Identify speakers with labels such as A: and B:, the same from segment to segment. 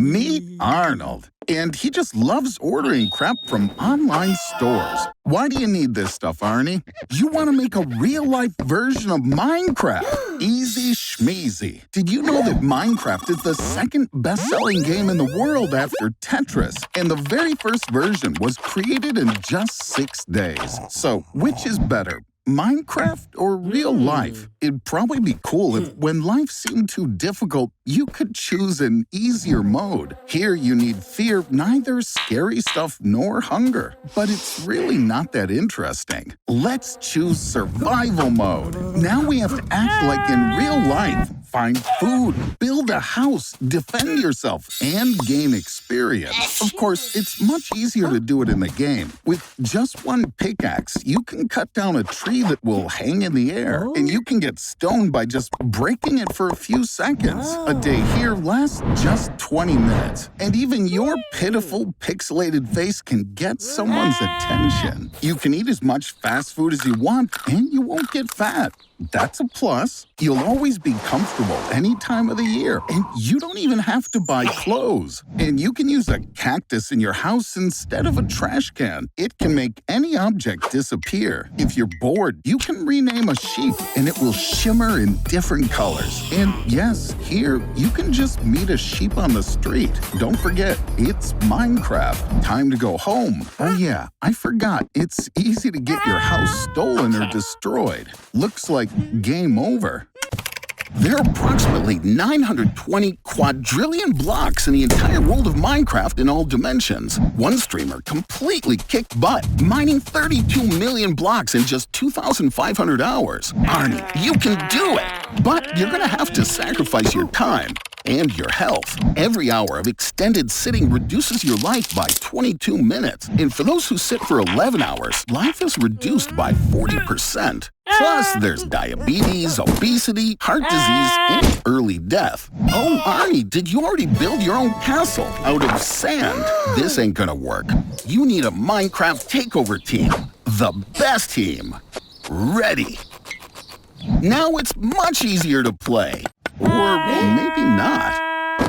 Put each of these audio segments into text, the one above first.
A: Meet Arnold. And he just loves ordering crap from online stores. Why do you need this stuff, Arnie? You want to make a real-life version of Minecraft. Easy schmeezy. Did you know that Minecraft is the second best-selling game in the world after Tetris? And the very first version was created in just 6 days. So, which is better? Minecraft or real life? It'd probably be cool if, when life seemed too difficult, you could choose an easier mode. Here you need fear neither scary stuff nor hunger. But it's really not that interesting. Let's choose survival mode. Now we have to act like in real life. Find food, build a house, defend yourself, and gain experience. Of course, it's much easier to do it in the game. With just one pickaxe, you can cut down a tree that will hang in the air, and you can get stoned by just breaking it for a few seconds. A day here lasts just 20 minutes, and even your pitiful, pixelated face can get someone's attention. You can eat as much fast food as you want, and you won't get fat. That's a plus. You'll always be comfortable any time of the year, and you don't even have to buy clothes. And you can use a cactus in your house instead of a trash can. It can make any object disappear. If you're bored, you can rename a sheep, and it will shimmer in different colors. And yes, here, you can just meet a sheep on the street. Don't forget, it's Minecraft. Time to go home. Oh yeah, I forgot. It's easy to get your house stolen or destroyed. Looks like game over. There are approximately 920 quadrillion blocks in the entire world of Minecraft in all dimensions. One streamer completely kicked butt, mining 32 million blocks in just 2,500 hours. Arnie, you can do it! But you're gonna have to sacrifice your time and your health. Every hour of extended sitting reduces your life by 22 minutes. And for those who sit for 11 hours, life is reduced by 40%. Plus, there's diabetes, obesity, heart disease, and early death. Oh, Arnie, did you already build your own castle out of sand? This ain't gonna work. You need a Minecraft takeover team. The best team. Ready. Now it's much easier to play. Or maybe not.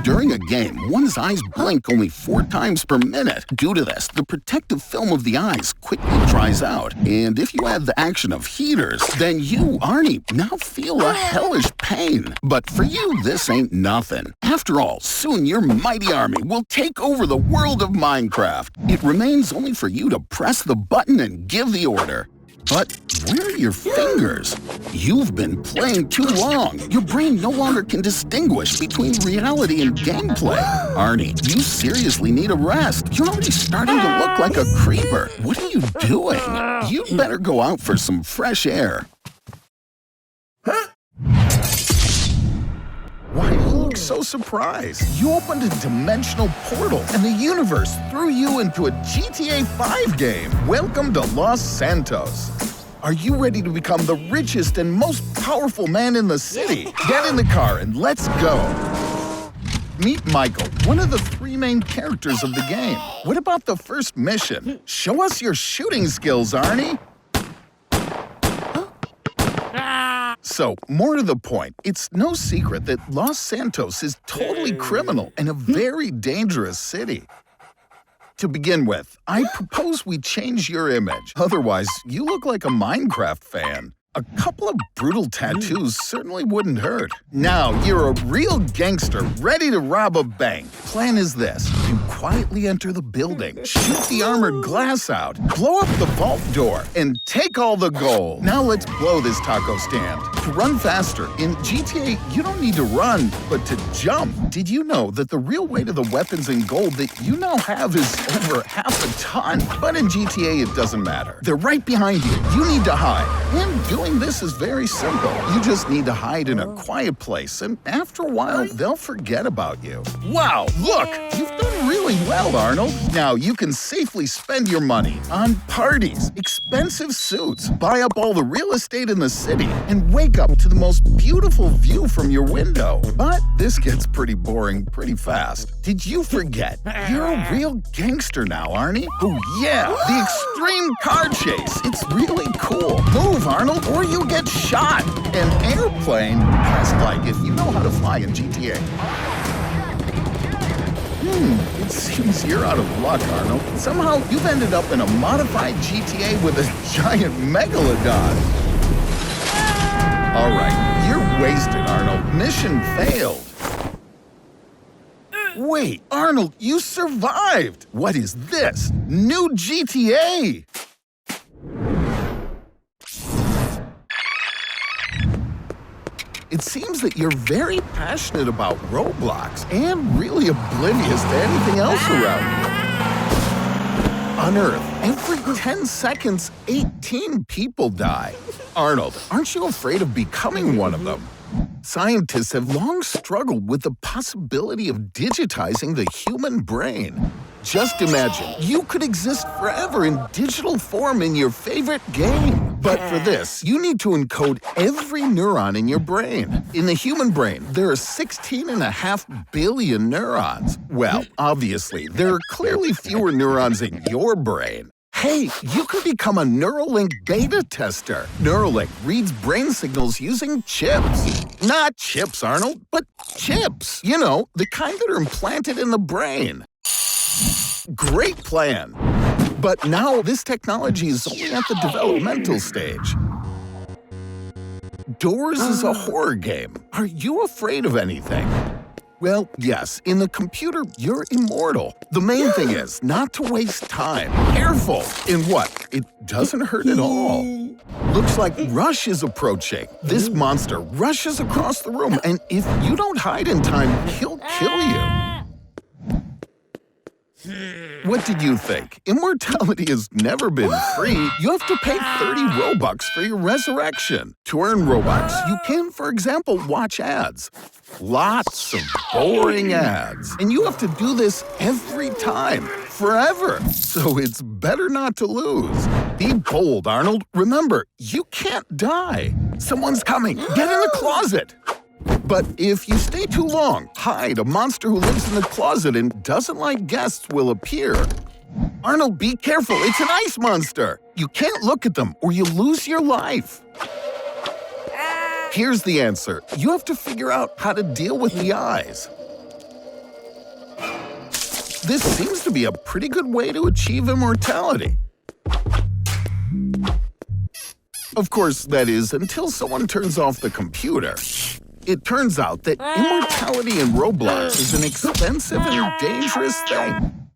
A: During a game, one's eyes blink only 4 times per minute. Due to this, the protective film of the eyes quickly dries out. And if you add the action of heaters, then you, Arnie, now feel a hellish pain. But for you, this ain't nothing. After all, soon your mighty army will take over the world of Minecraft. It remains only for you to press the button and give the order. But where are your fingers? You've been playing too long. Your brain no longer can distinguish between reality and gameplay. Arnie, you seriously need a rest. You're already starting to look like a creeper. What are you doing? You'd better go out for some fresh air. Why do you look so surprised? You opened a dimensional portal, and the universe threw you into a GTA 5 game. Welcome to Los Santos. Are you ready to become the richest and most powerful man in the city? Get in the car and let's go. Meet Michael, one of the 3 main characters of the game. What about the first mission? Show us your shooting skills, Arnie. So, more to the point, it's no secret that Los Santos is totally criminal and a very dangerous city. To begin with, I propose we change your image. Otherwise, you look like a Minecraft fan. A couple of brutal tattoos certainly wouldn't hurt. Now, you're a real gangster ready to rob a bank. Plan is this. You quietly enter the building, shoot the armored glass out, blow up the vault door, and take all the gold. Now let's blow this taco stand. To run faster, in GTA, you don't need to run, but to jump. Did you know that the real weight of the weapons and gold that you now have is over half a ton? But in GTA, it doesn't matter. They're right behind you. You need to hide. And doing this is very simple. You just need to hide in a quiet place, and after a while, they'll forget about you. Wow, look! You've done really well, Arnold. Now you can safely spend your money on parties, expensive suits, buy up all the real estate in the city, and wake up to the most beautiful view from your window. But this gets pretty boring pretty fast. Did you forget? You're a real gangster now, Arnie. Oh yeah, the extreme car chase. It's really cool. Move, Arnold, or you'll get shot. An airplane, just like if you know how to fly in GTA. It seems you're out of luck, Arnold. Somehow you've ended up in a modified GTA with a giant megalodon. All right, you're wasted, Arnold. Mission failed. Wait, Arnold, you survived! What is this? New GTA! It seems that you're very passionate about Roblox and really oblivious to anything else around you. On Earth, every 10 seconds, 18 people die. Arnold, aren't you afraid of becoming one of them? Scientists have long struggled with the possibility of digitizing the human brain. Just imagine, you could exist forever in digital form in your favorite game. But for this, you need to encode every neuron in your brain. In the human brain, there are 16.5 billion neurons. Well, obviously, there are clearly fewer neurons in your brain. Hey, you could become a Neuralink beta tester. Neuralink reads brain signals using chips. Not chips, Arnold, but chips. You know, the kind that are implanted in the brain. Great plan. But now this technology is only at the developmental stage. Doors is a horror game. Are you afraid of anything? Well, yes, in the computer, you're immortal. The main thing is not to waste time. Careful! In what? It doesn't hurt at all. Looks like Rush is approaching. This monster rushes across the room, and if you don't hide in time, he'll kill you. What did you think? Immortality has never been free. You have to pay 30 Robux for your resurrection. To earn Robux, you can, for example, watch ads. Lots of boring ads. And you have to do this every time, forever. So it's better not to lose. Be bold, Arnold. Remember, you can't die. Someone's coming. Get in the closet. But if you stay too long, hide. A monster who lives in the closet and doesn't like guests will appear. Arnold, be careful. It's an ice monster. You can't look at them or you lose your life. Here's the answer. You have to figure out how to deal with the eyes. This seems to be a pretty good way to achieve immortality. Of course, that is until someone turns off the computer. It turns out that immortality in Roblox is an expensive and dangerous thing.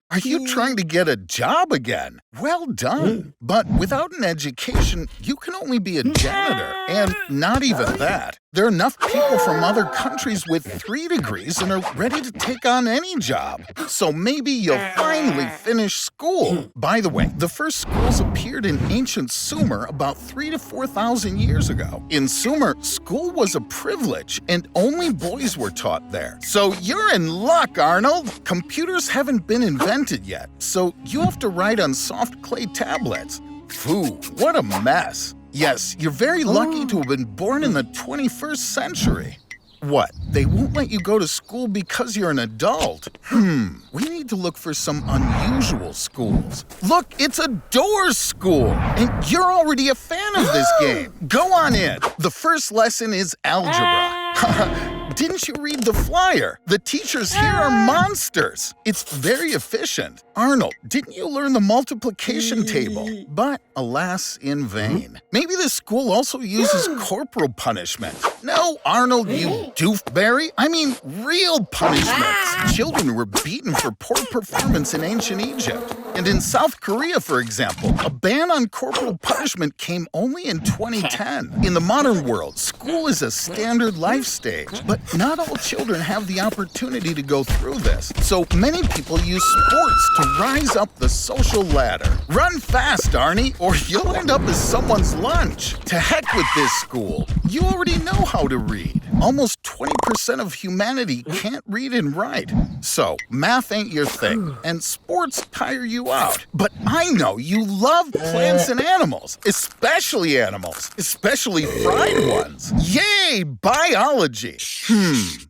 A: Are you trying to get a job again? Well done. But without an education, you can only be a janitor. And not even that. There are enough people from other countries with 3 degrees and are ready to take on any job. So maybe you'll finally finish school. By the way, the first schools appeared in ancient Sumer about 3,000 to 4,000 years ago. In Sumer, school was a privilege and only boys were taught there. So you're in luck, Arnold. Computers haven't been invented yet, so you have to write on soft clay tablets. Phew, what a mess. Yes, you're very lucky to have been born in the 21st century. What, they won't let you go to school because you're an adult? We need to look for some unusual schools. Look, it's a Doors school, and you're already a fan of this game. Go on in. The first lesson is algebra. Didn't you read the flyer? The teachers here are monsters. It's very efficient. Arnold, didn't you learn the multiplication table? But alas, in vain. Maybe this school also uses corporal punishment. No, Arnold, you doofberry. I mean real punishments. Children were beaten for poor performance in ancient Egypt. And in South Korea, for example, a ban on corporal punishment came only in 2010. In the modern world, school is a standard life stage, but not all children have the opportunity to go through this. So many people use sports to rise up the social ladder. Run fast, Arnie, or you'll end up as someone's lunch. To heck with this school. You already know how to read. Almost 20% of humanity can't read and write. So math ain't your thing, and sports tire you out. But I know you love plants and animals, especially fried ones. Yay, biology.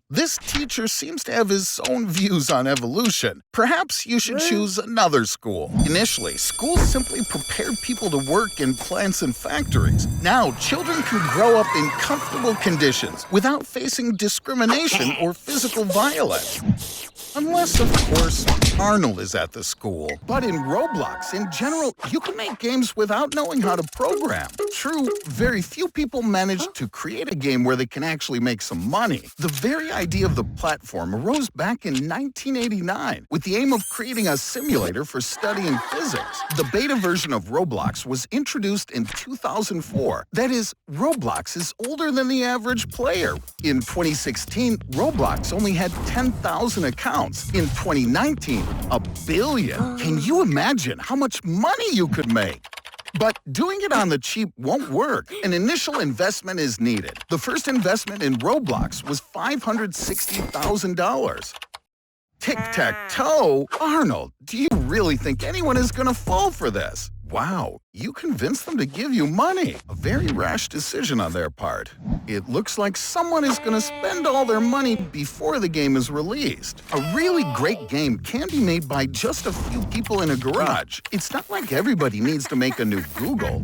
A: This teacher seems to have his own views on evolution. Perhaps you should choose another school. Initially, schools simply prepared people to work in plants and factories. Now, children can grow up in comfortable conditions without facing discrimination or physical violence. Unless, of course, Arnold is at the school. But in Roblox, in general, you can make games without knowing how to program. True, very few people manage to create a game where they can actually make some money. The very idea of the platform arose back in 1989 with the aim of creating a simulator for studying physics. The beta version of Roblox was introduced in 2004. That is, Roblox is older than the average player. In 2016, Roblox only had 10,000 accounts. In 2019, 1 billion. Can you imagine how much money you could make? But doing it on the cheap won't work. An initial investment is needed. The first investment in Roblox was $560,000. Tic-tac-toe? Arnold, do you really think anyone is going to fall for this? Wow, you convinced them to give you money. A very rash decision on their part. It looks like someone is going to spend all their money before the game is released. A really great game can be made by just a few people in a garage. It's not like everybody needs to make a new Google.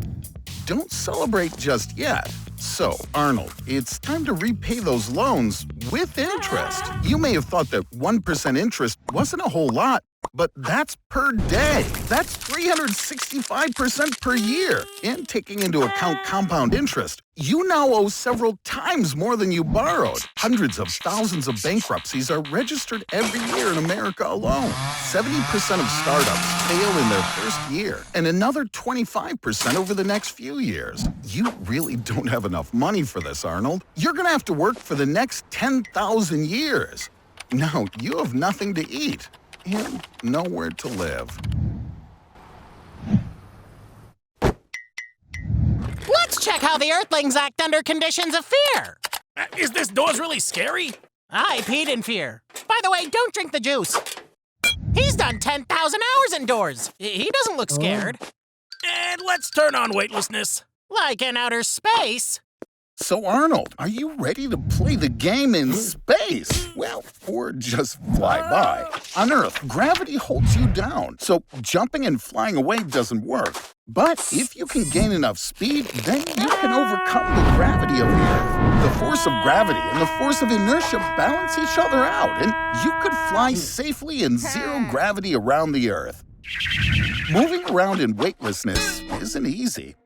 A: Don't celebrate just yet. So, Arnold, it's time to repay those loans with interest. You may have thought that 1% interest wasn't a whole lot, but that's per day. That's 365% per year. And taking into account compound interest, you now owe several times more than you borrowed. Hundreds of thousands of bankruptcies are registered every year in America alone. 70% of startups fail in their first year, and another 25% over the next few years. You really don't have enough money for this, Arnold. You're going to have to work for the next 10,000 years. Now, you have nothing to eat and nowhere to live.
B: Let's check how the Earthlings act under conditions of fear.
C: Is this doors really scary?
B: I peed in fear. By the way, don't drink the juice. He's done 10,000 hours indoors. He doesn't look scared.
C: And let's turn on weightlessness.
B: Like in outer space.
A: So, Arnold, are you ready to play the game in space? Well, or just fly by. On Earth, gravity holds you down, so jumping and flying away doesn't work. But if you can gain enough speed, then you can overcome the gravity of the Earth. The force of gravity and the force of inertia balance each other out, and you could fly safely in zero gravity around the Earth. Moving around in weightlessness isn't easy.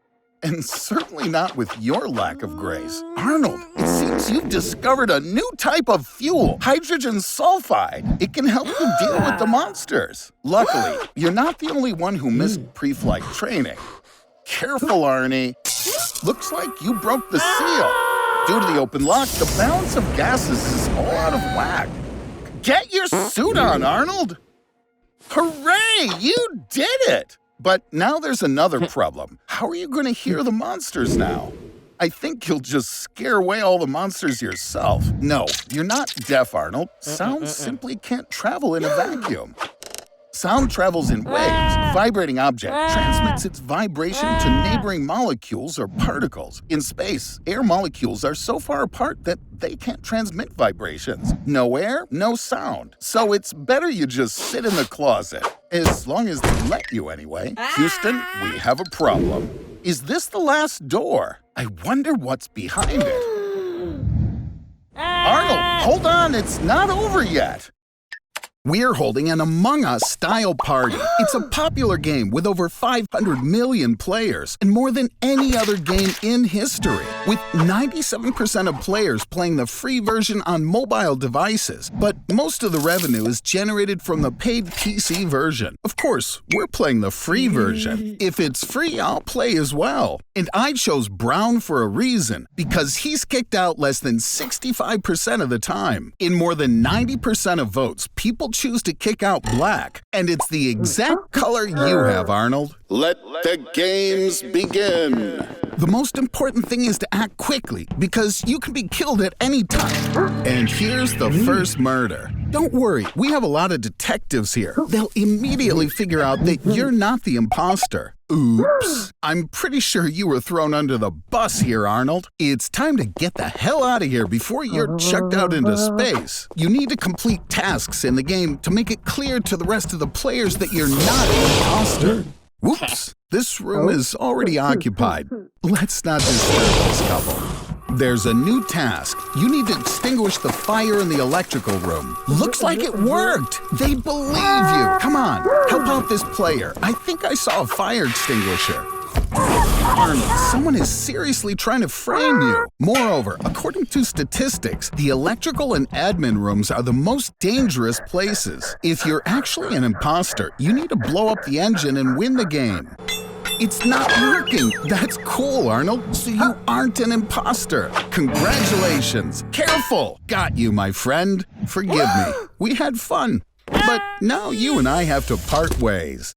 A: And certainly not with your lack of grace. Arnold, it seems you've discovered a new type of fuel, hydrogen sulfide. It can help you deal with the monsters. Luckily, you're not the only one who missed pre-flight training. Careful, Arnie. Looks like you broke the seal. Due to the open lock, the balance of gases is all out of whack. Get your suit on, Arnold. Hooray, you did it! But now there's another problem. How are you going to hear the monsters now? I think you'll just scare away all the monsters yourself. No, you're not deaf, Arnold. Sound simply can't travel in a vacuum. Sound travels in waves. Vibrating object transmits its vibration to neighboring molecules or particles. In space, air molecules are so far apart that they can't transmit vibrations. No air, no sound. So it's better you just sit in the closet. As long as they let you anyway. Houston, we have a problem. Is this the last door? I wonder what's behind it. Arnold, hold on, it's not over yet. We're holding an Among Us style party. It's a popular game with over 500 million players and more than any other game in history, with 97% of players playing the free version on mobile devices. But most of the revenue is generated from the paid PC version. Of course, we're playing the free version. If it's free, I'll play as well. And I chose Brown for a reason, because he's kicked out less than 65% of the time. In more than 90% of votes, people choose to kick out black, and it's the exact color you have, Arnold. Let the games begin. The most important thing is to act quickly, because you can be killed at any time. And here's the first murder. Don't worry, we have a lot of detectives here. They'll immediately figure out that you're not the imposter. Oops. I'm pretty sure you were thrown under the bus here, Arnold. It's time to get the hell out of here before you're chucked out into space. You need to complete tasks in the game to make it clear to the rest of the players that you're not an imposter. Whoops. This room is already occupied. Let's not disturb this couple. There's a new task. You need to extinguish the fire in the electrical room. Looks like it worked. They believe you. Come on, help out this player. I think I saw a fire extinguisher. Arnold, someone is seriously trying to frame you. Moreover, according to statistics, the electrical and admin rooms are the most dangerous places. If you're actually an imposter, you need to blow up the engine and win the game. It's not working. That's cool, Arnold. So you aren't an imposter. Congratulations. Careful. Got you, my friend. Forgive me. We had fun. But now you and I have to part ways.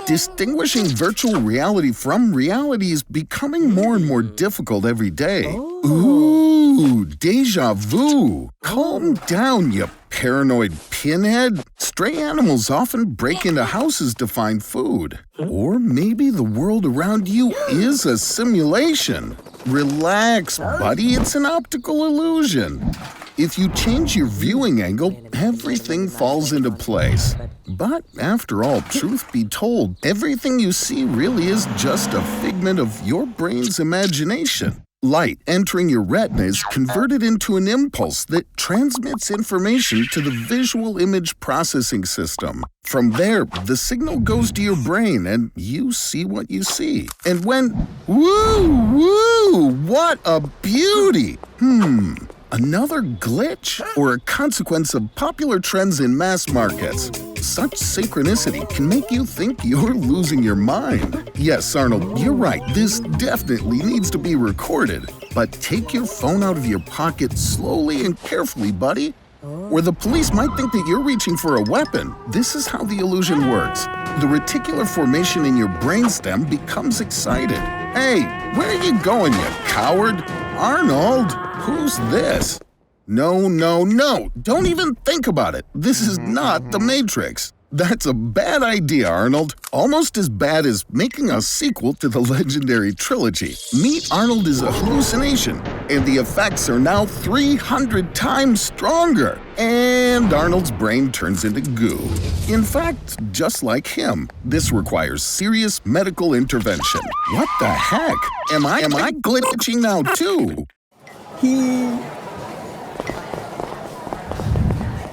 A: Distinguishing virtual reality from reality is becoming more and more difficult every day. Ooh, deja vu. Calm down, you paranoid pinhead. Stray animals often break into houses to find food. Or maybe the world around you is a simulation. Relax, buddy. It's an optical illusion. If you change your viewing angle, everything falls into place. But after all, truth be told, everything you see really is just a figment of your brain's imagination. Light entering your retina is converted into an impulse that transmits information to the visual image processing system. From there, the signal goes to your brain and you see what you see. And when, woo, what a beauty! Another glitch or a consequence of popular trends in mass markets. Such synchronicity can make you think you're losing your mind. Yes, Arnold, you're right. This definitely needs to be recorded. But take your phone out of your pocket slowly and carefully, buddy. Or the police might think that you're reaching for a weapon. This is how the illusion works. The reticular formation in your brainstem becomes excited. Hey, where are you going, you coward? Arnold, who's this? No. Don't even think about it. This is not the Matrix. That's a bad idea, Arnold. Almost as bad as making a sequel to the legendary trilogy. Meet Arnold is a hallucination, and the effects are now 300 times stronger. And Arnold's brain turns into goo. In fact, just like him, this requires serious medical intervention. What the heck? Am I glitching now too?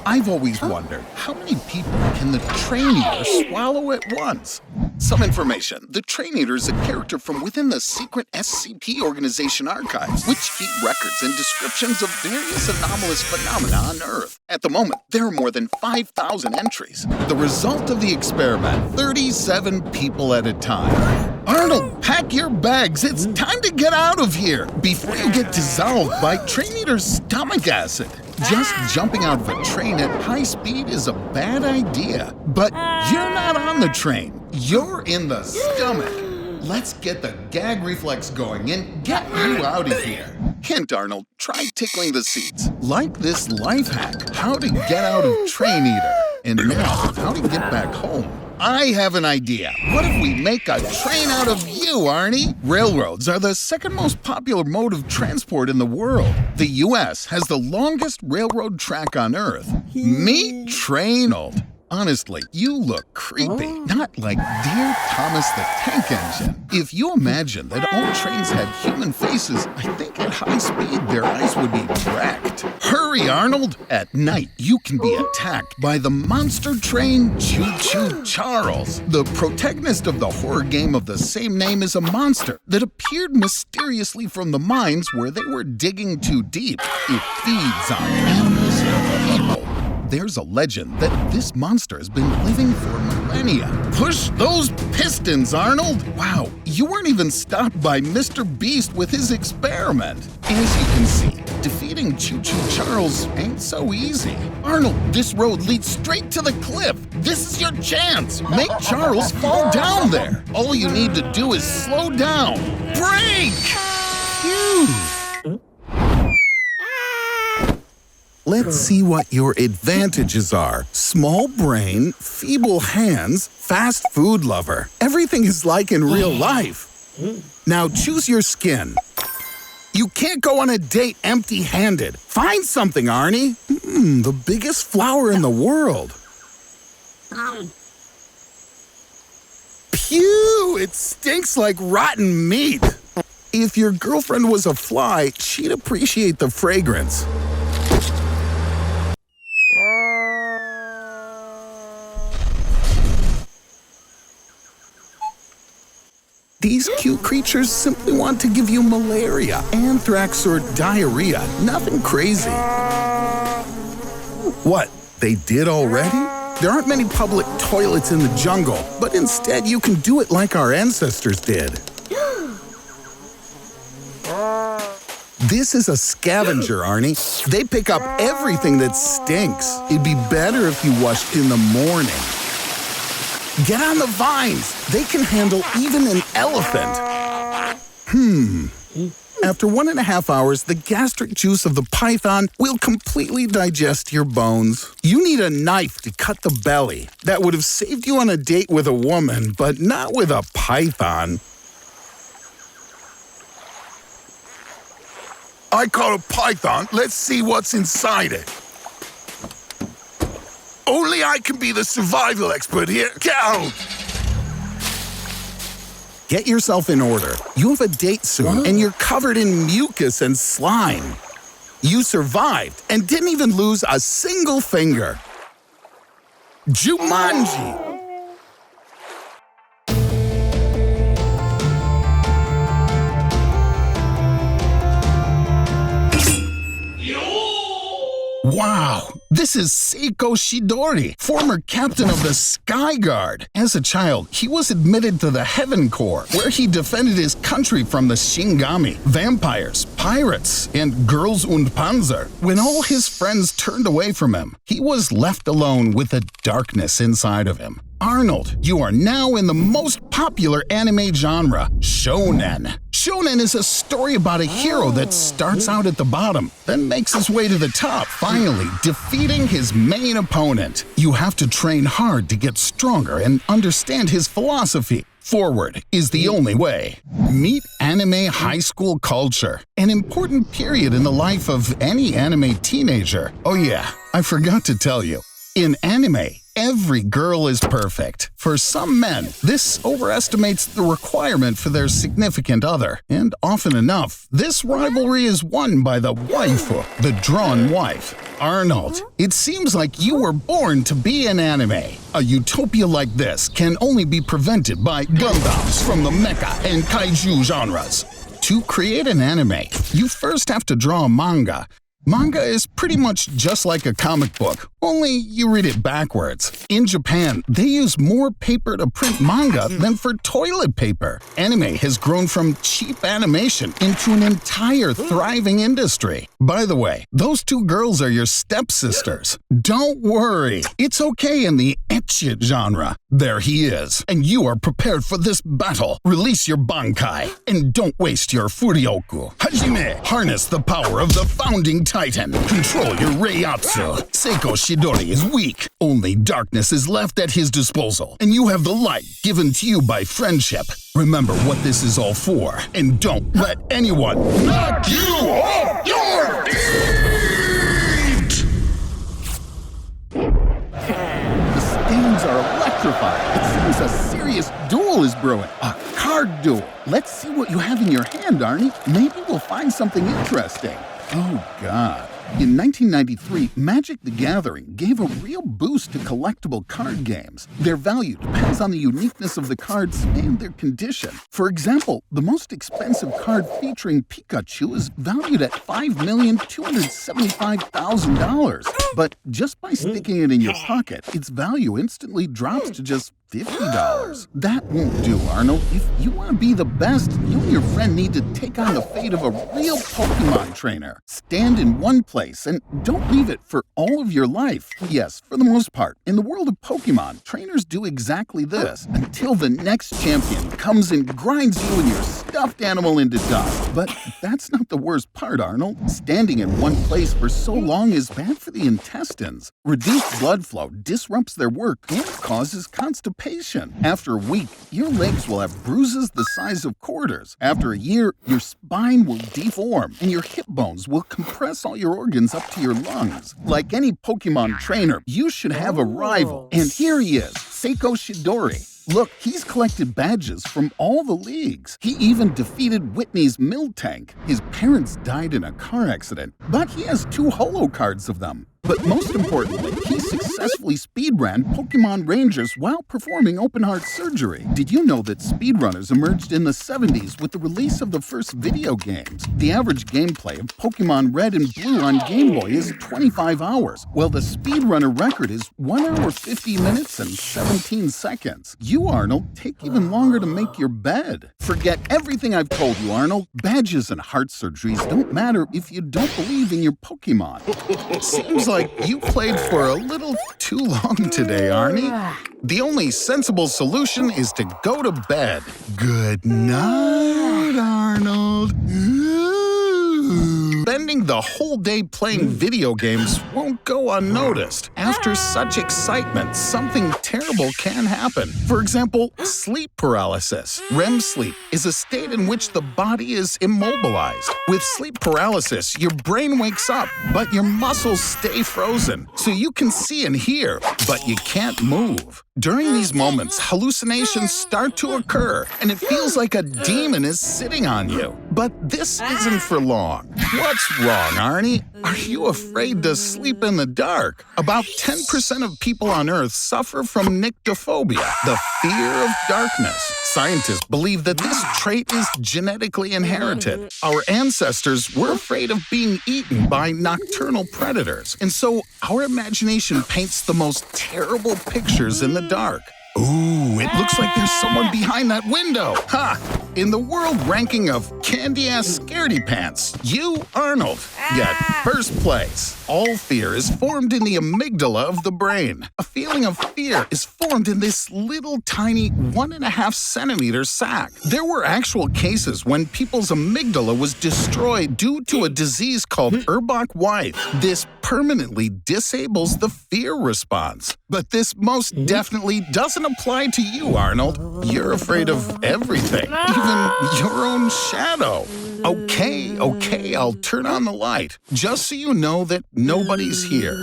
A: I've always wondered, how many people can the Train Eater swallow at once? Some information. The Train Eater is a character from within the secret SCP organization archives, which keep records and descriptions of various anomalous phenomena on Earth. At the moment, there are more than 5,000 entries. The result of the experiment, 37 people at a time. Arnold, pack your bags. It's time to get out of here before you get dissolved by Train Eater's stomach acid. Just jumping out of a train at high speed is a bad idea. But you're not on the train. You're in the stomach. Let's get the gag reflex going and get you out of here. Hint, Arnold, try tickling the seats. Like this life hack, how to get out of Train Eater. And now, how to get back home. I have an idea. What if we make a train out of you, Arnie? Railroads are the second most popular mode of transport in the world. The U.S. has the longest railroad track on Earth. Meet Trainold. Honestly, you look creepy, not like Dear Thomas the Tank Engine. If you imagine that all trains had human faces, I think at high speed their eyes would be wrecked. Hurry, Arnold! At night, you can be attacked by the monster train Choo Choo Charles. The protagonist of the horror game of the same name is a monster that appeared mysteriously from the mines where they were digging too deep. It feeds on animals and people. There's a legend that this monster has been living for millennia. Push those pistons, Arnold! Wow, you weren't even stopped by Mr. Beast with his experiment. As you can see, defeating Choo Choo Charles ain't so easy. Arnold, this road leads straight to the cliff. This is your chance. Make Charles fall down there. All you need to do is slow down. Brake! Phew! Let's see what your advantages are. Small brain, feeble hands, fast food lover. Everything is like in real life. Now choose your skin. You can't go on a date empty-handed. Find something, Arnie. The biggest flower in the world. Phew! It stinks like rotten meat. If your girlfriend was a fly, she'd appreciate the fragrance. These cute creatures simply want to give you malaria, anthrax, or diarrhea. Nothing crazy. What? They did already? There aren't many public toilets in the jungle, but instead you can do it like our ancestors did. This is a scavenger, Arnie. They pick up everything that stinks. It'd be better if you washed in the morning. Get on the vines. They can handle even an elephant. After 1.5 hours, the gastric juice of the python will completely digest your bones. You need a knife to cut the belly. That would have saved you on a date with a woman, but not with a python. I caught a python. Let's see what's inside it. Only I can be the survival expert here. Go! Get yourself in order. You have a date soon, and you're covered in mucus and slime. You survived and didn't even lose a single finger. Jumanji! Wow, this is Seiko Shidori, former captain of the Sky Guard. As a child, he was admitted to the Heaven Corps, where he defended his country from the Shingami, vampires, pirates, and Girls und Panzer. When all his friends turned away from him, he was left alone with a darkness inside of him. Arnold, you are now in the most popular anime genre, shonen. Shonen is a story about a hero that starts out at the bottom, then makes his way to the top, finally defeating his main opponent. You have to train hard to get stronger and understand his philosophy. Forward is the only way. Meet anime high school culture, an important period in the life of any anime teenager. Oh yeah, I forgot to tell you. In anime, every girl is perfect. For some men, this overestimates the requirement for their significant other. And often enough, this rivalry is won by the waifu, the drawn wife. Arnold, it seems like you were born to be an anime. A utopia like this can only be prevented by Gundams from the mecha and kaiju genres. To create an anime, you first have to draw a manga. Manga is pretty much just like a comic book, only you read it backwards. In Japan, they use more paper to print manga than for toilet paper. Anime has grown from cheap animation into an entire thriving industry. By the way, those two girls are your stepsisters. Don't worry, it's okay in the ecchi genre. There he is, and you are prepared for this battle. Release your bankai, and don't waste your furioku. Hajime, harness the power of the founding Titan. Control your Reiatsu. Seiko Shidori is weak. Only darkness is left at his disposal, and you have the light given to you by friendship. Remember what this is all for, and don't let anyone knock you off your feet! The stands are electrified. It seems a serious duel is brewing. A card duel. Let's see what you have in your hand, Arnie. Maybe we'll find something interesting. Oh, God. In 1993, Magic the Gathering gave a real boost to collectible card games. Their value depends on the uniqueness of the cards and their condition. For example, the most expensive card featuring Pikachu is valued at $5,275,000. But just by sticking it in your pocket, its value instantly drops to just $50. That won't do, Arnold. If you want to be the best, you and your friend need to take on the fate of a real Pokemon trainer. Stand in one place and don't leave it for all of your life. Yes, for the most part. In the world of Pokemon, trainers do exactly this until the next champion comes and grinds you in your stuffed animal into dust. But that's not the worst part, Arnold. Standing in one place for so long is bad for the intestines. Reduced blood flow disrupts their work and causes constipation. After a week, your legs will have bruises the size of quarters. After a year, your spine will deform and your hip bones will compress all your organs up to your lungs. Like any Pokemon trainer, you should have a rival. And here he is, Seiko Shidori. Look, he's collected badges from all the leagues. He even defeated Whitney's Miltank. His parents died in a car accident, but he has 2 holo cards of them. But most importantly, he successfully speedran Pokemon Rangers while performing open-heart surgery. Did you know that speedrunners emerged in the 70s with the release of the first video games? The average gameplay of Pokemon Red and Blue on Game Boy is 25 hours, while the speedrunner record is 1 hour 50 minutes and 17 seconds. You, Arnold, take even longer to make your bed. Forget everything I've told you, Arnold. Badges and heart surgeries don't matter if you don't believe in your Pokemon. Seems like you played for a little too long today, Arnie. The only sensible solution is to go to bed. Good night, Arnold. Spending the whole day playing video games won't go unnoticed. After such excitement, something terrible can happen. For example, sleep paralysis. REM sleep is a state in which the body is immobilized. With sleep paralysis, your brain wakes up, but your muscles stay frozen. So you can see and hear, but you can't move. During these moments, hallucinations start to occur, and it feels like a demon is sitting on you. But this isn't for long. What's wrong, Arnie? Are you afraid to sleep in the dark? About 10% of people on Earth suffer from nyctophobia, the fear of darkness. Scientists believe that this trait is genetically inherited. Our ancestors were afraid of being eaten by nocturnal predators, and so our imagination paints the most terrible pictures in the dark. Ooh, it looks like there's someone behind that window. Ha! In the world ranking of candy-ass scaredy pants, you, Arnold, get first place. All fear is formed in the amygdala of the brain. A feeling of fear is formed in this little tiny 1.5 centimeter sac. There were actual cases when people's amygdala was destroyed due to a disease called Urbach-White. This permanently disables the fear response. But this most definitely doesn't apply to you, Arnold. You're afraid of everything, even your own shadow. Okay, I'll turn on the light, just so you know that nobody's here.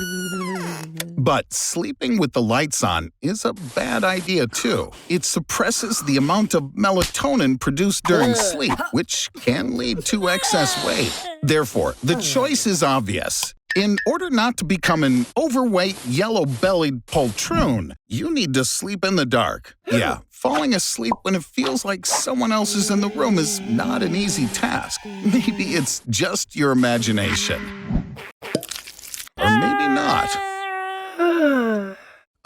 A: But sleeping with the lights on is a bad idea, too. It suppresses the amount of melatonin produced during sleep, which can lead to excess weight. Therefore, the choice is obvious. In order not to become an overweight, yellow-bellied poltroon, you need to sleep in the dark. Yeah, falling asleep when it feels like someone else is in the room is not an easy task. Maybe it's just your imagination. Or maybe not.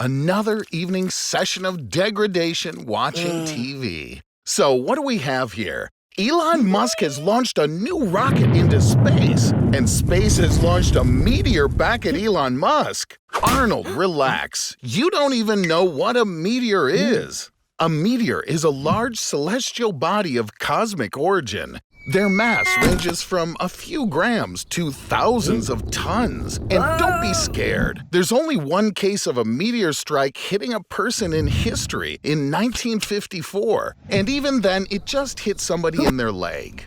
A: Another evening session of degradation watching TV. So what do we have here? Elon Musk has launched a new rocket into space, and space has launched a meteor back at Elon Musk. Arnold, relax. You don't even know what a meteor is. A meteor is a large celestial body of cosmic origin. Their mass ranges from a few grams to thousands of tons. And don't be scared. There's only one case of a meteor strike hitting a person in history in 1954. And even then, it just hit somebody in their leg.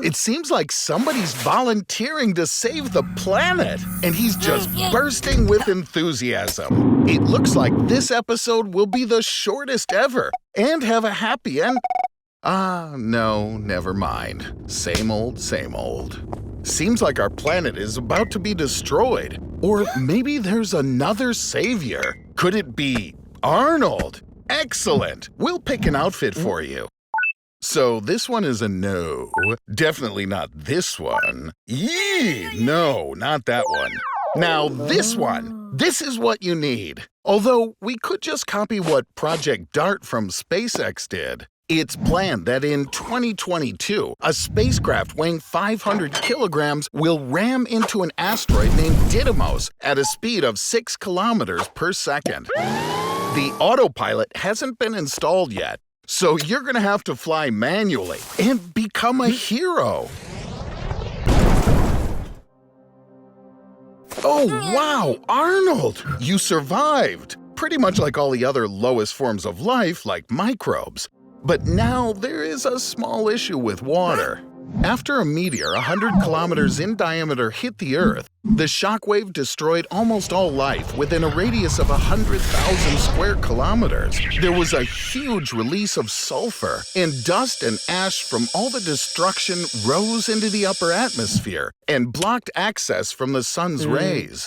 A: It seems like somebody's volunteering to save the planet, and he's just bursting with enthusiasm. It looks like this episode will be the shortest ever and have a happy end. No, never mind. Same old, same old. Seems like our planet is about to be destroyed. Or maybe there's another savior. Could it be Arnold? Excellent. We'll pick an outfit for you. So this one is a no. Definitely not this one. Yee! No, not that one. Now this one. This is what you need. Although we could just copy what Project DART from SpaceX did. It's planned that in 2022, a spacecraft weighing 500 kilograms will ram into an asteroid named Didymos at a speed of 6 kilometers per second. The autopilot hasn't been installed yet, So you're gonna have to fly manually and become a hero. Oh, wow, Arnold! You survived! Pretty much like all the other lowest forms of life, like microbes. But now there is a small issue with water. After a meteor 100 kilometers in diameter hit the Earth, the shockwave destroyed almost all life within a radius of 100,000 square kilometers. There was a huge release of sulfur, and dust and ash from all the destruction rose into the upper atmosphere and blocked access from the sun's rays.